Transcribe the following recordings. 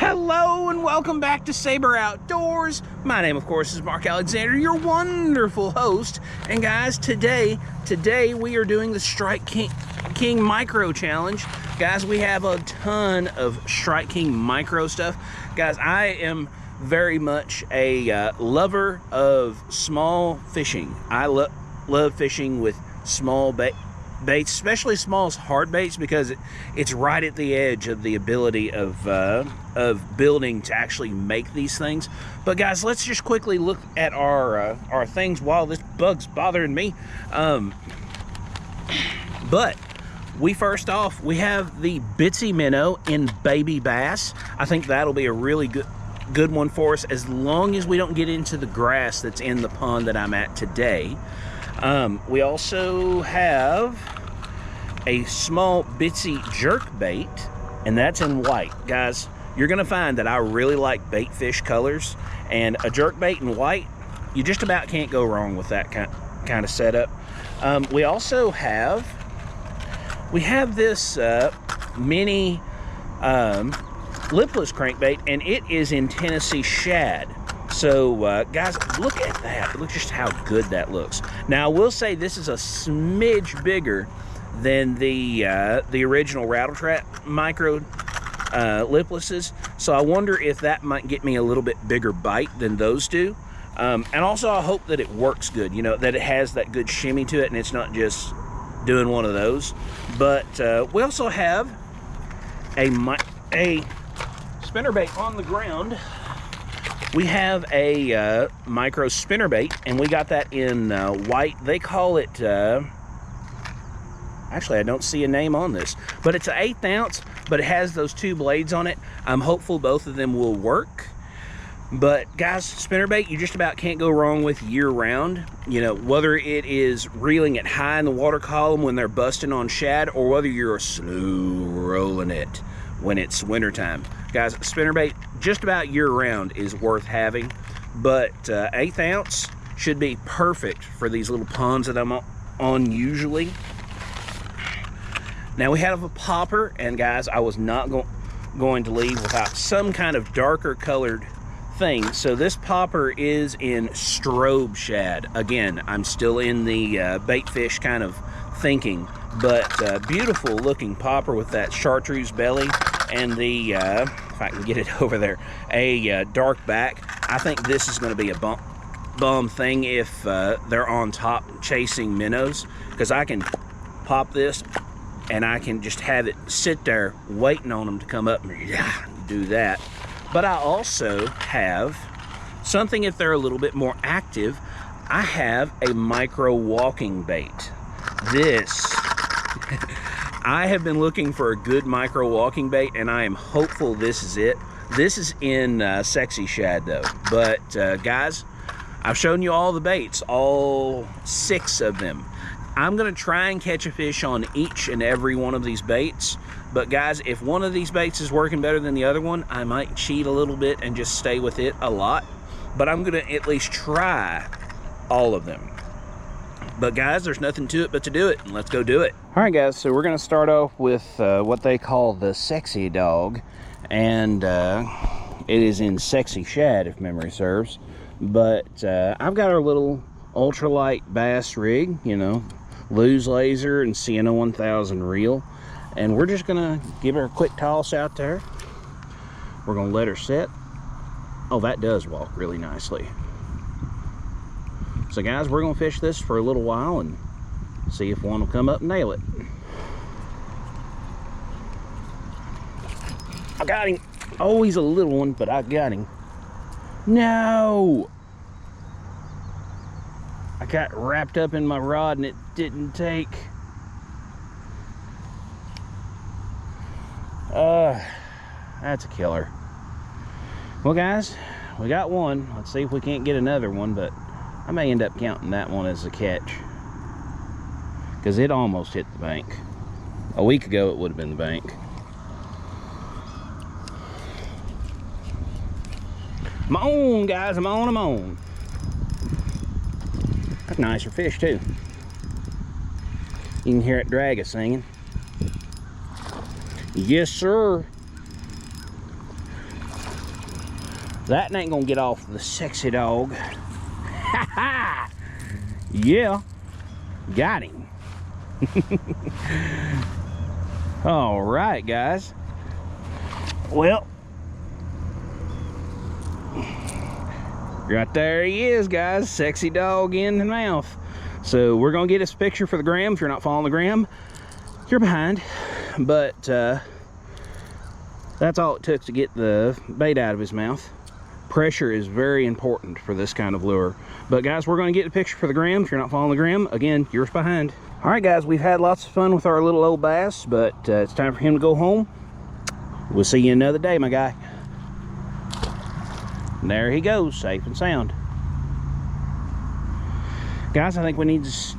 Hello and welcome back to Saber Outdoors. My name, of course, is Mark Alexander, your wonderful host. And guys, today we are doing the Strike King Micro Challenge. Guys, we have a ton of Strike King Micro stuff. Guys, I am very much a lover of small fishing. I love fishing with small baits, especially small hard baits, because it's right at the edge of the ability of building to actually make these things. But guys, let's just quickly look at our things while this bug's bothering me. But we have the Bitsy minnow in baby bass. I think that'll be a really good one for us, as long as we don't get into the grass that's in the pond that I'm at today. We also have a small Bitsy jerk bait, and that's in white. Guys, you're gonna find that I really like bait fish colors, and a jerk bait in white, you just about can't go wrong with that kind of setup. We also have this mini lipless crankbait, and it is in Tennessee shad. So guys, look at that. Look just how good that looks. Now I will say this is a smidge bigger than the original Rattle Trap Micro liplesses, so I wonder if that might get me a little bit bigger bite than those do. And also I hope that it works good, you know, that it has that good shimmy to it and it's not just doing one of those. But we also have a spinnerbait on the ground. We have a micro spinnerbait, and we got that in white. They call it, actually I don't see a name on this, but it's an 1/8 ounce, but it has those two blades on it. I'm hopeful both of them will work. But guys, spinnerbait you just about can't go wrong with year round. You know, whether it is reeling it high in the water column when they're busting on shad, or whether you're slow rolling it when it's wintertime. Guys, spinnerbait just about year round is worth having, but 1/8 ounce should be perfect for these little ponds that I'm on usually. Now we have a popper, and guys, I was not going to leave without some kind of darker colored thing. So this popper is in strobe shad. Again, I'm still in the bait fish kind of thinking, but beautiful looking popper with that chartreuse belly and the if I can get it over there, a dark back. I think this is going to be a bum thing if they're on top chasing minnows, because I can pop this and I can just have it sit there waiting on them to come up and do that. But I also have something if they're a little bit more active. I have a micro walking bait. This I have been looking for a good micro walking bait, and I am hopeful this is it. This is in sexy shad though. But guys, I've shown you all the baits, all 6 of them. I'm gonna try and catch a fish on each and every one of these baits. But guys, if one of these baits is working better than the other one, I might cheat a little bit and just stay with it a lot. But I'm gonna at least try all of them. But guys, there's nothing to it but to do it, and let's go do it. All right guys, so we're gonna start off with what they call the sexy dog, and it is in sexy shad if memory serves. But I've got our little ultralight bass rig, you know, Lose Laser and Sienna 1000 reel, and we're just gonna give her a quick toss out there. We're gonna let her sit. Oh, that does walk really nicely. So guys, we're gonna fish this for a little while and see if one will come up and nail it. I got him. Oh, he's a little one, but I got him. No! I got wrapped up in my rod and it didn't take. That's a killer. Well guys, we got one. Let's see if we can't get another one, but I may end up counting that one as a catch, because it almost hit the bank. A week ago it would have been the bank. I'm on, guys, I'm on. That's a nicer fish too. You can hear it drag us singing. Yes, sir. That ain't gonna get off the sexy dog. Ha ha! Yeah, got him. All right, guys. Well, right there he is, guys. Sexy dog in the mouth. So we're gonna get this picture for the gram. If you're not following the gram, you're behind. But that's all it took to get the bait out of his mouth. Pressure is very important for this kind of lure. But guys, we're going to get the picture for the gram. If you're not following the gram, again, you're behind. All right, guys, we've had lots of fun with our little old bass, but it's time for him to go home. We'll see you another day, my guy. And there he goes, safe and sound. Guys, I think we need to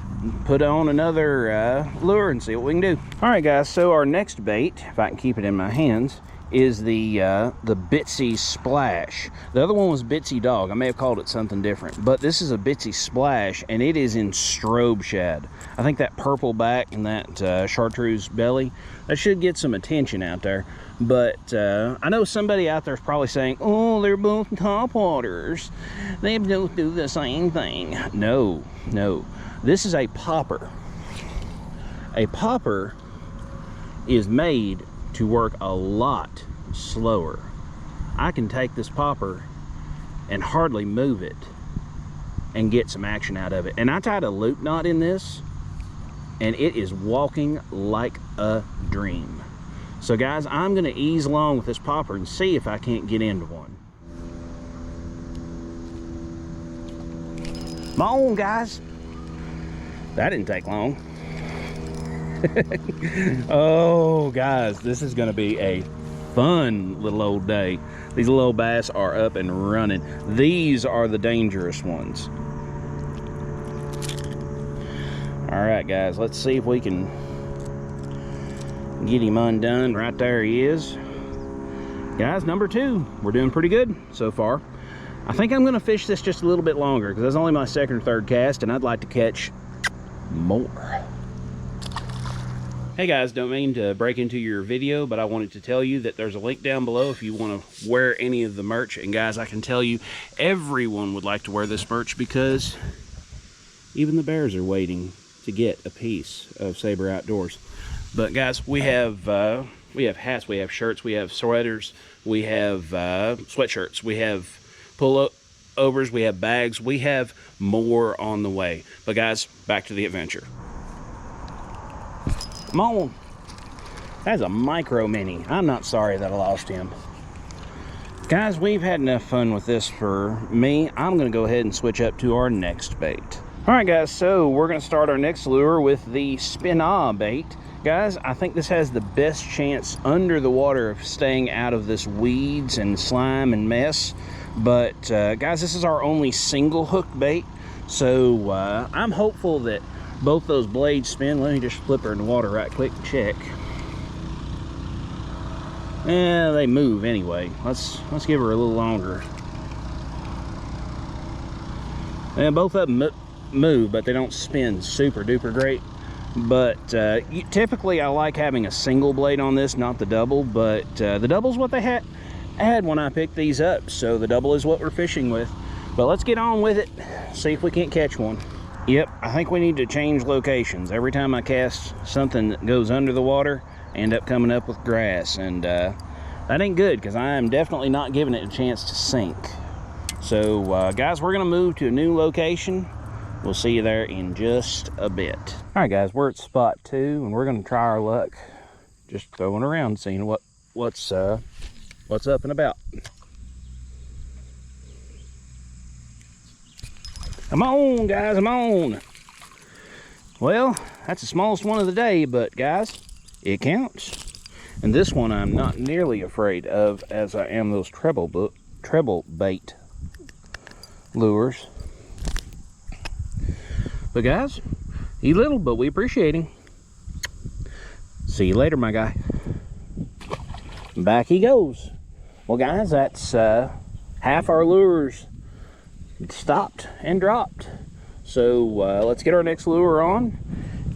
put on another lure and see what we can do. All right, guys, so our next bait, if I can keep it in my hands, is the Bitsy Splash. The other one was Bitsy Dog. I may have called it something different, but this is a Bitsy Splash, and it is in strobe shad. I think that purple back and that chartreuse belly, that should get some attention out there. But I know somebody out there is probably saying, oh, they're both topwaters. They both do the same thing. No, no. This is a popper. A popper is made to work a lot slower. I can take this popper and hardly move it and get some action out of it. And I tied a loop knot in this, and it is walking like a dream. So guys, I'm gonna ease along with this popper and see if I can't get into one. Come on, guys. That didn't take long. Oh, guys, this is gonna be a fun little old day. These little old bass are up and running. These are the dangerous ones. All right, guys, let's see if we can get him undone. Right there he is. Guys, number 2. We're doing pretty good so far. I think I'm gonna fish this just a little bit longer because that's only my second or third cast, and I'd like to catch more. Hey guys, don't mean to break into your video, but I wanted to tell you that there's a link down below if you want to wear any of the merch. And guys, I can tell you everyone would like to wear this merch because even the bears are waiting to get a piece of Saber Outdoors. But guys, we have hats, we have shirts, we have sweaters, we have sweatshirts, we have pullovers, we have bags, we have more on the way. But guys, back to the adventure. Come on. That's a micro mini. I'm not sorry that I lost him. Guys, we've had enough fun with this for me. I'm gonna go ahead and switch up to our next bait. All right, guys, so we're gonna start our next lure with the spin-ah bait. Guys, I think this has the best chance under the water of staying out of this weeds and slime and mess. But guys, this is our only single hook bait. So I'm hopeful that both those blades spin. Let me just flip her in the water right quick and check. Yeah, they move anyway. Let's give her a little longer. And both of them move, but they don't spin super duper great. But typically I like having a single blade on this, not the double. But the double's what they had when I picked these up. So the double is what we're fishing with. But let's get on with it. See if we can't catch one. Yep, I think we need to change locations. Every time I cast something that goes under the water, I end up coming up with grass, and that ain't good because I am definitely not giving it a chance to sink. So guys, we're gonna move to a new location. We'll see you there in just a bit. All right, guys, we're at spot 2, and we're gonna try our luck just throwing around, seeing what's up and about. Come on, guys, come on. Well, that's the smallest one of the day, but guys, it counts. And this one I'm not nearly afraid of as I am those treble bait lures. But guys, he's little, but we appreciate him. See you later, my guy. Back he goes. Well, guys, that's half our lures stopped and dropped. So let's get our next lure on.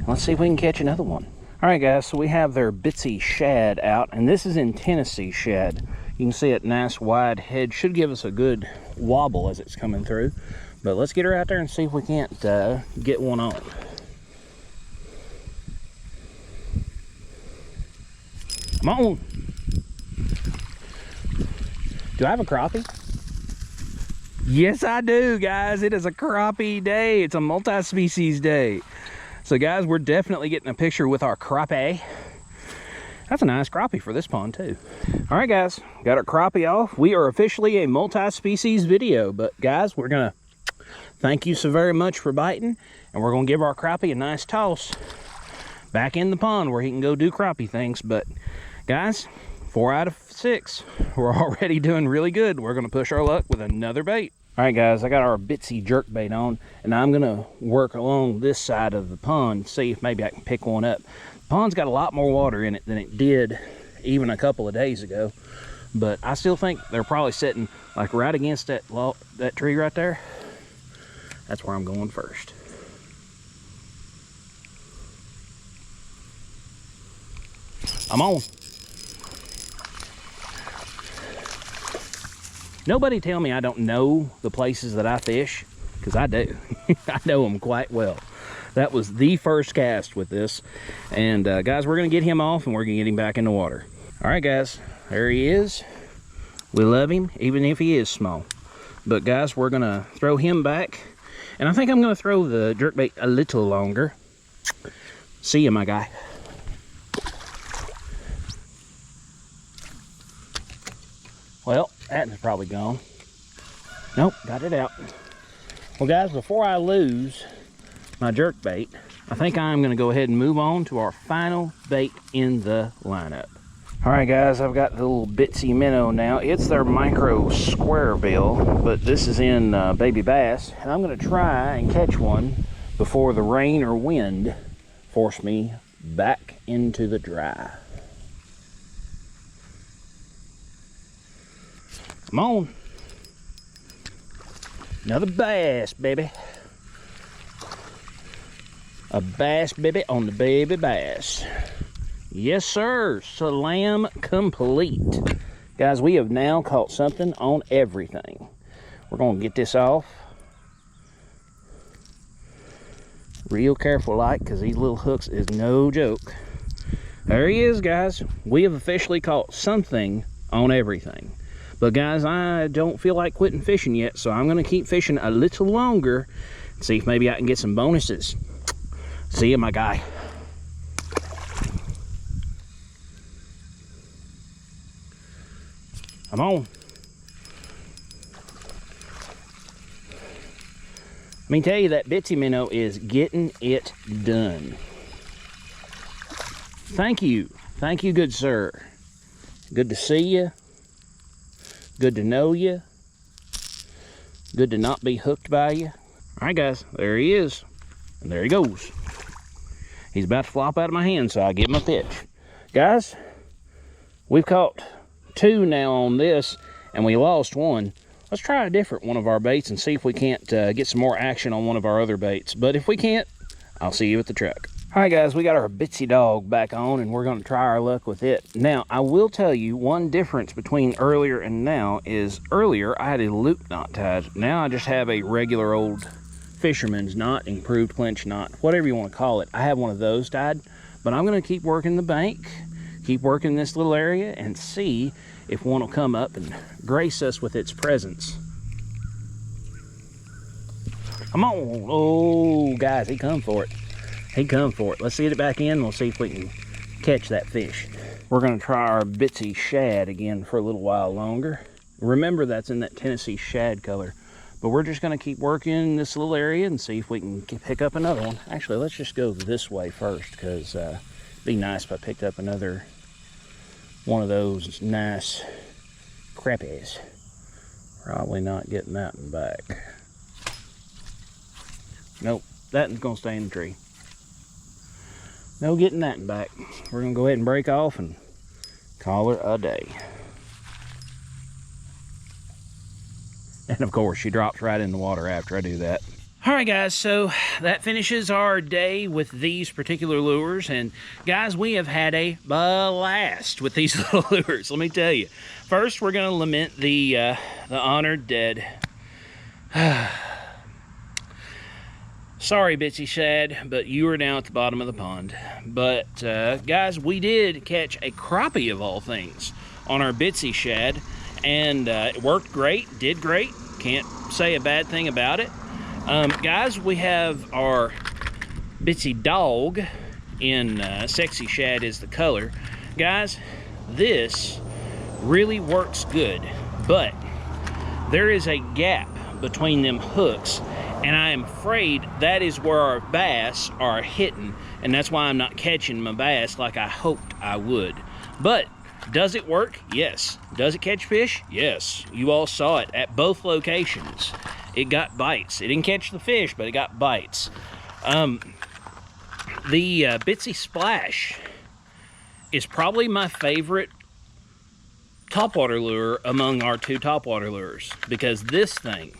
Let's see if we can catch another one. All right, guys, so we have their Bitsy shad out, and this is in Tennessee shad. You can see it, nice wide head. Should give us a good wobble as it's coming through. But let's get her out there and see if we can't get one on. Come on. Do I have a crappie? Yes, I do, guys. It is a crappie day. It's a multi-species day. So, guys, we're definitely getting a picture with our crappie. That's a nice crappie for this pond, too. All right, guys, got our crappie off. We are officially a multi-species video, but, guys, we're going to thank you so very much for biting, and we're going to give our crappie a nice toss back in the pond where he can go do crappie things. But, guys, 4 out of 6. We're already doing really good. We're going to push our luck with another bait. All right, guys, I got our Bitsy jerk bait on, and I'm going to work along this side of the pond, see if maybe I can pick one up. The pond's got a lot more water in it than it did even a couple of days ago, but I still think they're probably sitting like right against that tree right there. That's where I'm going first. I'm on. Nobody tell me I don't know the places that I fish, because I do. I know them quite well. That was the first cast with this. And guys, we're gonna get him off and we're gonna get him back in the water. All right, guys, there he is. We love him, even if he is small. But guys, we're gonna throw him back. And I think I'm gonna throw the jerkbait a little longer. See you, my guy. Well, that is probably gone. Nope, got it out. Well, guys, before I lose my jerk bait, I think I'm going to go ahead and move on to our final bait in the lineup. All right, guys, I've got the little Bitsy minnow now. It's their micro square bill, but this is in baby bass, and I'm going to try and catch one before the rain or wind force me back into the dry. Come on. Another bass, baby. A bass, baby, on the baby bass. Yes, sir. Salam complete. Guys, we have now caught something on everything. We're going to get this off. Real careful like, because these little hooks is no joke. There he is, guys. We have officially caught something on everything. But guys, I don't feel like quitting fishing yet, so I'm going to keep fishing a little longer and see if maybe I can get some bonuses. See you, my guy. Come on. Let me tell you, that Bitsy minnow is getting it done. Thank you. Thank you, good sir. Good to see you. Good to know you. Good to not be hooked by you. All right, guys, there he is. And there he goes. He's about to flop out of my hand, so I give him a pitch. Guys, we've caught 2 now on this, and we lost 1. Let's try a different one of our baits and see if we can't get some more action on one of our other baits. But if we can't, I'll see you at the truck. All right, guys, we got our Bitsy dog back on, and we're going to try our luck with it. Now, I will tell you one difference between earlier and now is earlier I had a loop knot tied. Now I just have a regular old fisherman's knot, improved clinch knot, whatever you want to call it. I have one of those tied, but I'm going to keep working the bank, keep working this little area, and see if one will come up and grace us with its presence. Come on. Oh, guys, he come for it. He come for it. Let's get it back in. We'll see if we can catch that fish. We're going to try our Bitsy shad again for a little while longer. Remember, that's in that Tennessee shad color. But we're just going to keep working this little area and see if we can pick up another one. Actually, let's just go this way first, because it'd be nice if I picked up another one of those nice crappies. Probably not getting that one back. Nope, that one's going to stay in the tree. No getting that one back. We're going to go ahead and break off and call her a day. And of course, she drops right in the water after I do that. All right, guys, so that finishes our day with these particular lures. And guys, we have had a blast with these little lures, let me tell you. First, we're gonna lament the honored dead. Sorry, Bitsy Shad, but you are now at the bottom of the pond. But guys, we did catch a crappie of all things on our Bitsy Shad, and it worked great, did great. Can't say a bad thing about it. Guys, we have our Bitsy Dog in Sexy Shad is the color. Guys, this really works good, but there is a gap between them hooks, and I am afraid that is where our bass are hitting, and that's why I'm not catching my bass like I hoped I would. But does it work? Yes. Does it catch fish? Yes. You all saw it at both locations. It got bites. It didn't catch the fish, but it got bites. The Bitsy Splash is probably my favorite topwater lure among our two topwater lures, because this thing,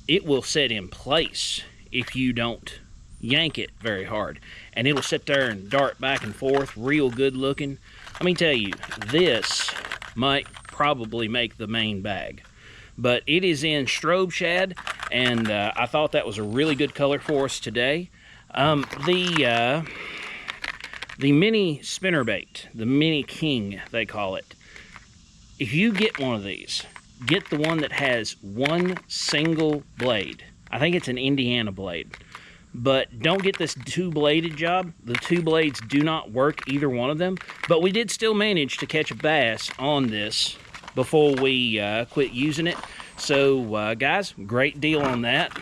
it will set in place if you don't yank it very hard, and it'll sit there and dart back and forth real good looking. Let me tell you, this might probably make the main bag. But it is in strobe shad, and I thought that was a really good color for us today. The mini spinnerbait, the mini king they call it. If you get one of these, get the one that has one single blade. I think it's an Indiana blade. But don't get this two-bladed job. The two blades do not work, either one of them. But we did still manage to catch a bass on this before we quit using it. So guys, great deal on that.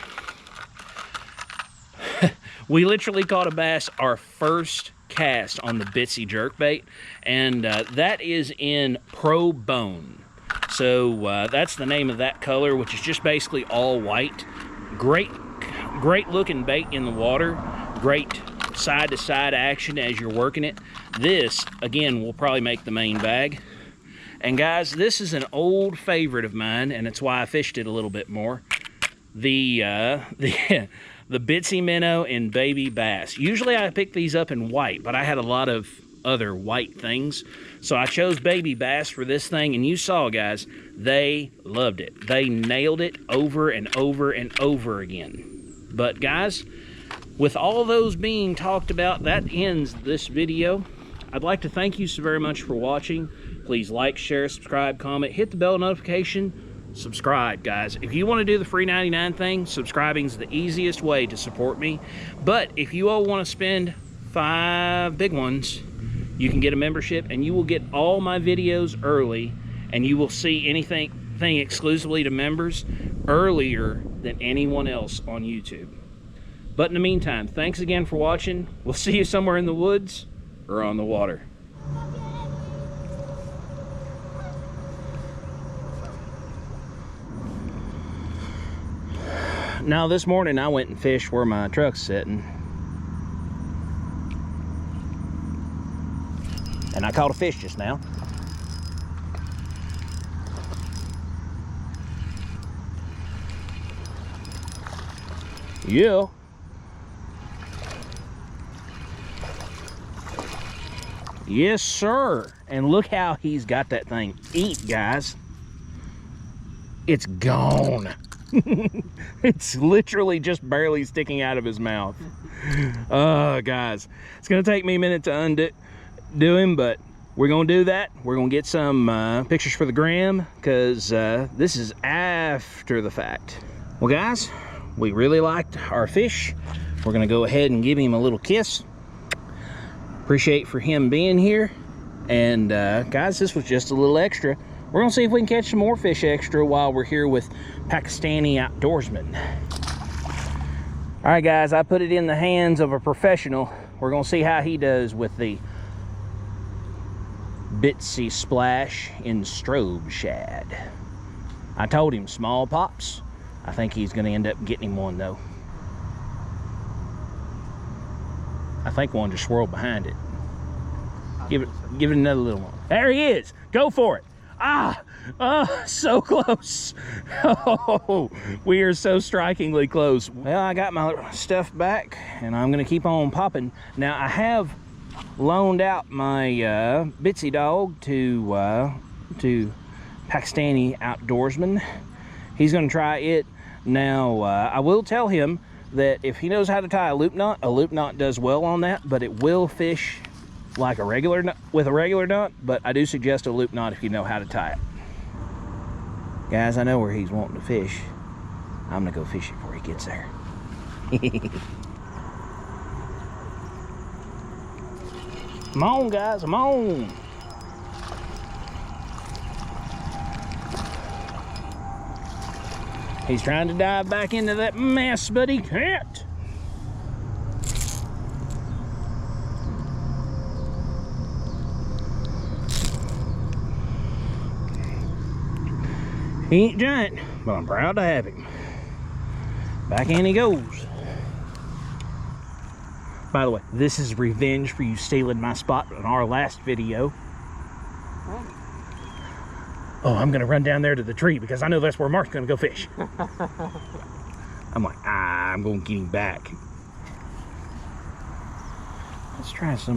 We literally caught a bass our first cast on the Bitsy jerkbait, and that is in Pro Bone. So that's the name of that color, which is just basically all white. Great looking bait in the water. Great side to side action as you're working it. This again will probably make the main bag. And guys, this is an old favorite of mine, and it's why I fished it a little bit more. The Bitsy minnow in baby bass. Usually I pick these up in white, but I had a lot of other white things. So I chose baby bass for this thing, and you saw, guys, they loved it. They nailed it over and over and over again. But guys, with all those being talked about, that ends this video. I'd like to thank you so very much for watching. Please like, share, subscribe, comment, hit the bell notification, subscribe, guys. If you want to do the free 99 thing, subscribing is the easiest way to support me. But if you all want to spend 5 big ones, you can get a membership, and you will get all my videos early, and you will see anything exclusively to members earlier than anyone else on YouTube. But in the meantime, thanks again for watching. We'll see you somewhere in the woods or on the water. Now this morning I went and fished where my truck's sitting, and I caught a fish just now. Yeah. Yes, sir. And look how he's got that thing eat, guys. It's gone. It's literally just barely sticking out of his mouth. Guys, it's gonna take me a minute to undo him, but we're gonna do that. We're gonna get some pictures for the gram, because this is after the fact. Well, guys, we really liked our fish. We're gonna go ahead and give him a little kiss. Appreciate for him being here. And guys, this was just a little extra. We're gonna see if we can catch some more fish extra while we're here with Pakistani outdoorsmen. All right, guys, I put it in the hands of a professional. We're gonna see how he does with the Bitsy Splash in strobe shad. I told him small pops. I think he's gonna end up getting him one though. I think one just swirled behind it. Give it another little one. There he is. Go for it. So close. Oh, we are so strikingly close. Well, I got my stuff back and I'm gonna keep on popping. Now I have loaned out my Bitsy dog to Pakistani outdoorsman. He's gonna try it. Now I will tell him that if he knows how to tie a loop knot does well on that, but it will fish like a regular with a regular knot, but I do suggest a loop knot if you know how to tie it. Guys, I know where he's wanting to fish. I'm gonna go fish it before he gets there. Come on, guys, come on. He's trying to dive back into that mess, but he can't. He ain't giant, but I'm proud to have him. Back in he goes. By the way, this is revenge for you stealing my spot in our last video. Oh, I'm gonna run down there to the tree because I know that's where Mark's gonna go fish. I'm like, I'm gonna get him back. Let's try this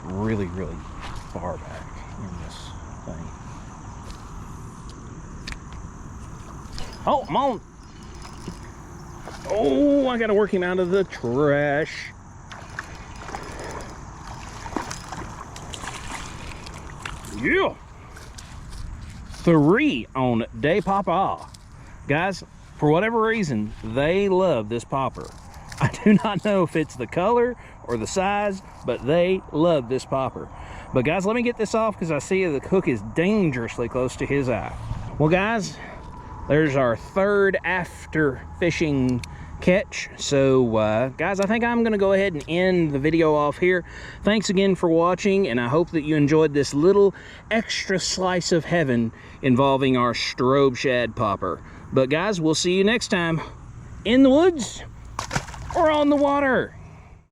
really, really far back in this thing. Oh, come on. Oh, I gotta work him out of the trash. Yeah. 3 on Day Papa. Guys, for whatever reason, they love this popper. I do not know if it's the color or the size, but they love this popper. But guys, let me get this off because I see the hook is dangerously close to his eye. Well guys, there's our third after fishing catch. So guys, I think I'm gonna go ahead and end the video off here. Thanks again for watching, and I hope that you enjoyed this little extra slice of heaven involving our strobe shad popper. But guys, we'll see you next time in the woods or on the water.